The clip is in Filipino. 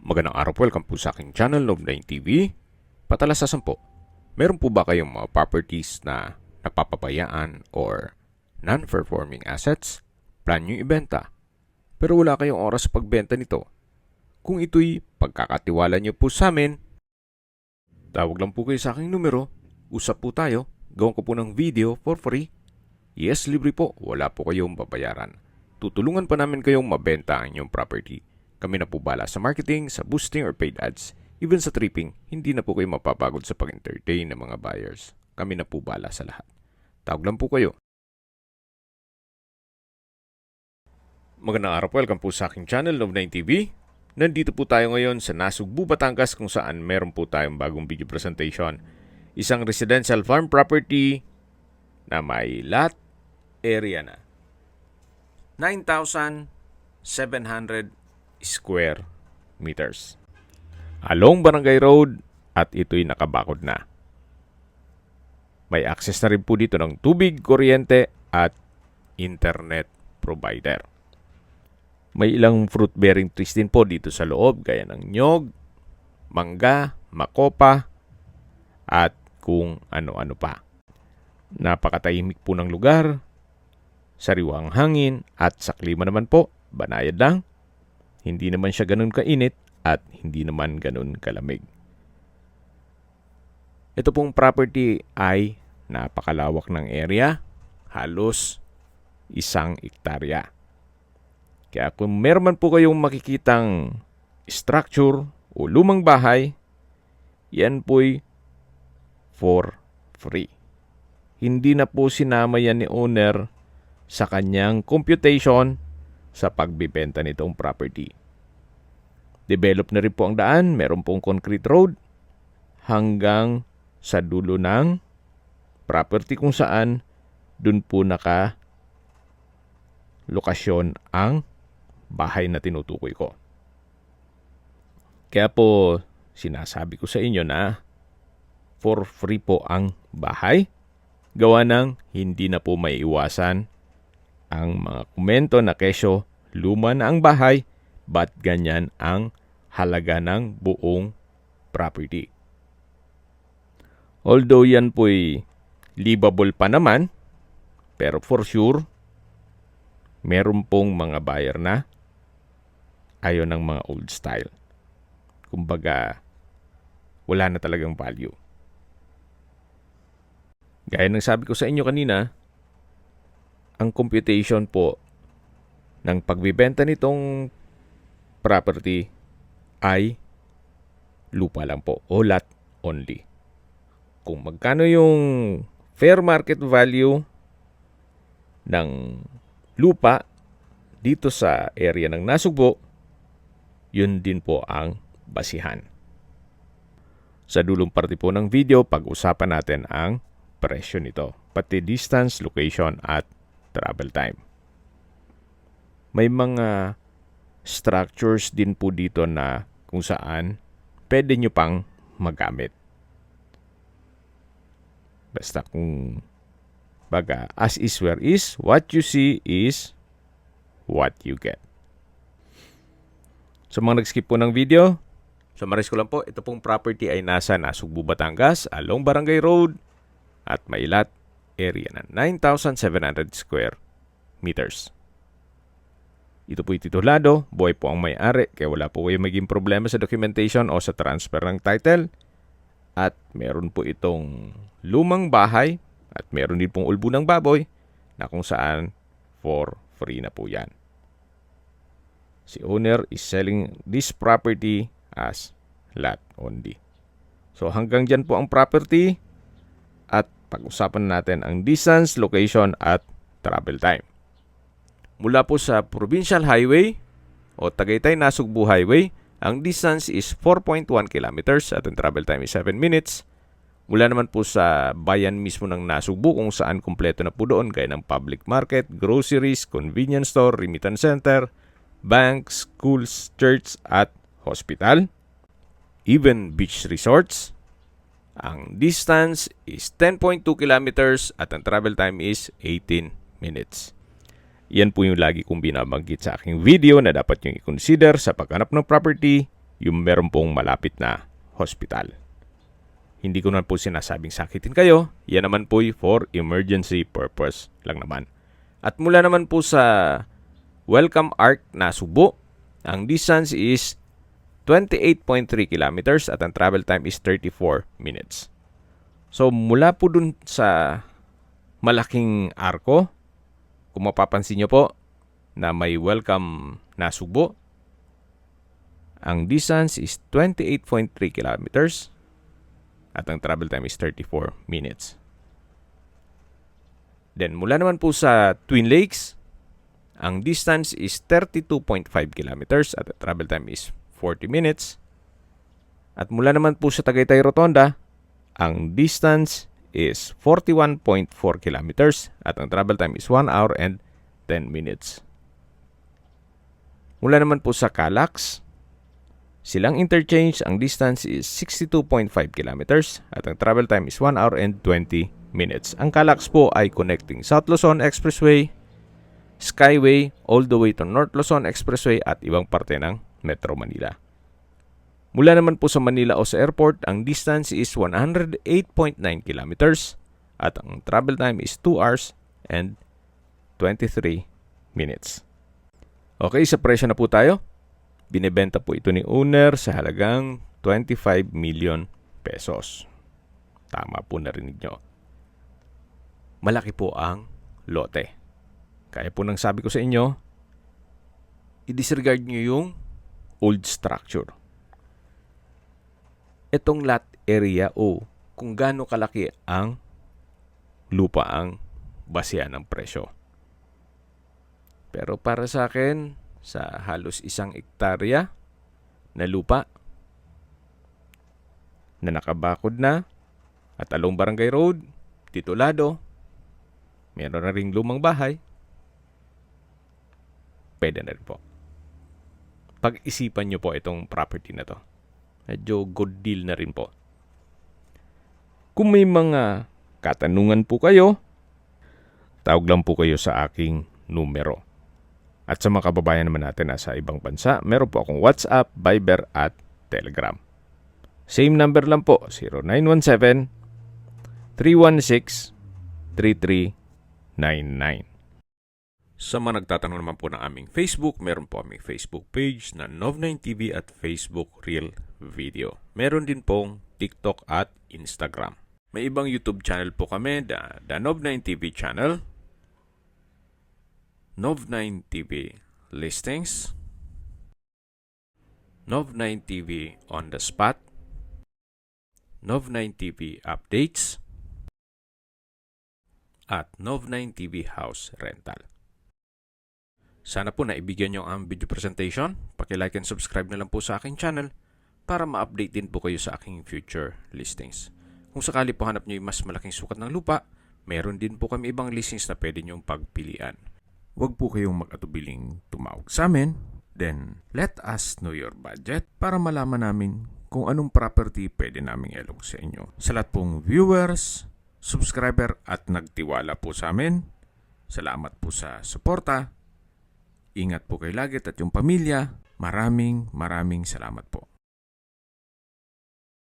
Magandang araw po, welcome po sa aking channel, Love9 TV. Patalasasan po, meron po ba kayong mga properties na napapabayaan or non-performing assets? Plan nyo ibenta, pero wala kayong oras sa pagbenta nito. Kung ito'y pagkakatiwala nyo po sa amin, tawag lang po kayo sa aking numero, usap po tayo, gawin ko po ng video for free. Yes, libre po, wala po kayong babayaran. Tutulungan pa namin kayong mabenta ang inyong property. Kami na po bala sa marketing, sa boosting or paid ads, even sa tripping, hindi na po kayo mapapagod sa pag-entertain ng mga buyers. Kami na po bala sa lahat. Tawag lang po kayo. Magandang araw po, welcome po sa aking channel, Love9 TV. Nandito po tayo ngayon sa Nasugbu, Batangas kung saan meron po tayong bagong video presentation. Isang residential farm property na may lot area na 9,700 square meters. Along Barangay Road at ito'y nakabakod na. May access na rin po dito ng tubig, kuryente at internet provider. May ilang fruit-bearing trees din po dito sa loob gaya ng nyog, mangga, makopa at kung ano-ano pa. Napakatahimik po ng lugar, sariwang hangin at sa klima naman po, banayad lang. Hindi naman siya ganun kainit at hindi naman ganun kalamig. Ito pong property ay napakalawak ng area, halos 1 hektarya. Kaya kung meron man po kayong makikitang structure o lumang bahay, yan po'y for free. Hindi na po sinama yan ni owner sa kanyang computation sa pagbibenta nitong property. Develop na rin po ang daan, meron pong concrete road hanggang sa dulo ng property kung saan dun po naka lokasyon ang bahay na tinutukoy ko. Kaya po sinasabi ko sa inyo na for free po ang bahay. Gawa ng hindi na po may iwasan ang mga komento na kesyo luma na ang bahay, ba't ganyan ang halaga ng buong property. Although yan po'y livable pa naman, pero for sure, meron pong mga buyer na ayaw ng mga old style. Kumbaga, wala na talagang value. Gaya ng sabi ko sa inyo kanina, ang computation po ng pagbibenta nitong property ay lupa lang po o lot only. Kung magkano yung fair market value ng lupa dito sa area ng Nasugbu, yun din po ang basihan. Sa dulong parte po ng video, pag-usapan natin ang presyo nito, pati distance, location at travel time. May mga structures din po dito na kung saan pwede nyo pang magamit. Basta kung baga, as is where is, what you see is what you get. So mga nag-skip po ng video, summarize ko lang po, ito pong property ay nasa Nasugbu, Batangas, along Barangay Road at may lot area na 9,700 square meters. Ito po'y titulado, buhay po ang may-ari, kaya wala po kayo maging problema sa documentation o sa transfer ng title. At meron po itong lumang bahay at meron din pong ulbo ng baboy na kung saan for free na po yan. Si owner is selling this property as lot only. So hanggang dyan po ang property at pag-usapan natin ang distance, location at travel time. Mula po sa Provincial Highway o Tagaytay-Nasugbu Highway, ang distance is 4.1 kilometers at ang travel time is 7 minutes. Mula naman po sa bayan mismo ng Nasugbu kung saan kumpleto na po doon gaya ng public market, groceries, convenience store, remittance center, banks, schools, church at hospital, even beach resorts. Ang distance is 10.2 kilometers at ang travel time is 18 minutes. Yan po yung lagi kong binabanggit sa aking video na dapat nyo i-consider sa paghanap ng property yung meron pong malapit na hospital. Hindi ko naman po sinasabing sakitin kayo. Yan naman po for emergency purpose lang naman. At mula naman po sa Welcome Arc na Subo, ang distance is 28.3 kilometers at ang travel time is 34 minutes. So mula po dun sa malaking arko, kung mapapansin nyo po na may Welcome na Subo, ang distance is 28.3 kilometers at ang travel time is 34 minutes. Then mula naman po sa Twin Lakes, ang distance is 32.5 kilometers at ang travel time is 40 minutes. At mula naman po sa Tagaytay Rotonda, ang distance is 41.4 kilometers at ang travel time is 1 hour and 10 minutes. Mula naman po sa Calax, silang interchange, ang distance is 62.5 kilometers at ang travel time is 1 hour and 20 minutes. Ang Calax po ay connecting South Luzon Expressway, Skyway, all the way to North Luzon Expressway at ibang parte ng Metro Manila. Mula naman po sa Manila o sa airport, ang distance is 108.9 kilometers at ang travel time is 2 hours and 23 minutes. Okay, sa presyo na po tayo. Binebenta po ito ni owner sa halagang 25 million pesos. Tama po narinig nyo. Malaki po ang lote. Kaya po nang sabi ko sa inyo, i-disregard nyo yung old structure. Itong lot area o kung gaano kalaki ang lupa ang basehan ng presyo. Pero para sa akin, sa halos 1 hektarya na lupa na nakabakod na at along Barangay Road, titulado, meron na ring lumang bahay, pwede na rin po. Pag-isipan nyo po itong property na to. Medyo good deal na rin po. Kung may mga katanungan po kayo, tawag lang po kayo sa aking numero. At sa mga kababayan naman natin na sa ibang bansa, meron po akong WhatsApp, Viber at Telegram. Same number lang po, 0917-316-3399. Sa mga nagtatanong naman po ng aming Facebook, meron po aming Facebook page na Nov9TV at Facebook Real Video. Meron din pong TikTok at Instagram. May ibang YouTube channel po kami, the Nov9TV channel, Nov9TV Listings, Nov9TV On The Spot, Nov9TV Updates, at Nov9TV House Rental. Sana po naibigyan nyo ang video presentation. Paki-like and subscribe na lang po sa aking channel para ma-update din po kayo sa aking future listings. Kung sakali po hanap nyo yung mas malaking sukat ng lupa, meron din po kami ibang listings na pwede nyong pagpilian. Huwag po kayong mag-atubiling tumawag sa amin. Then, let us know your budget para malaman namin kung anong property pwede naming ilong sa inyo. Sa lahat pong viewers, subscriber at nagtiwala po sa amin, salamat po sa suporta. Ingat po kayo lagi at yung pamilya. Maraming salamat po.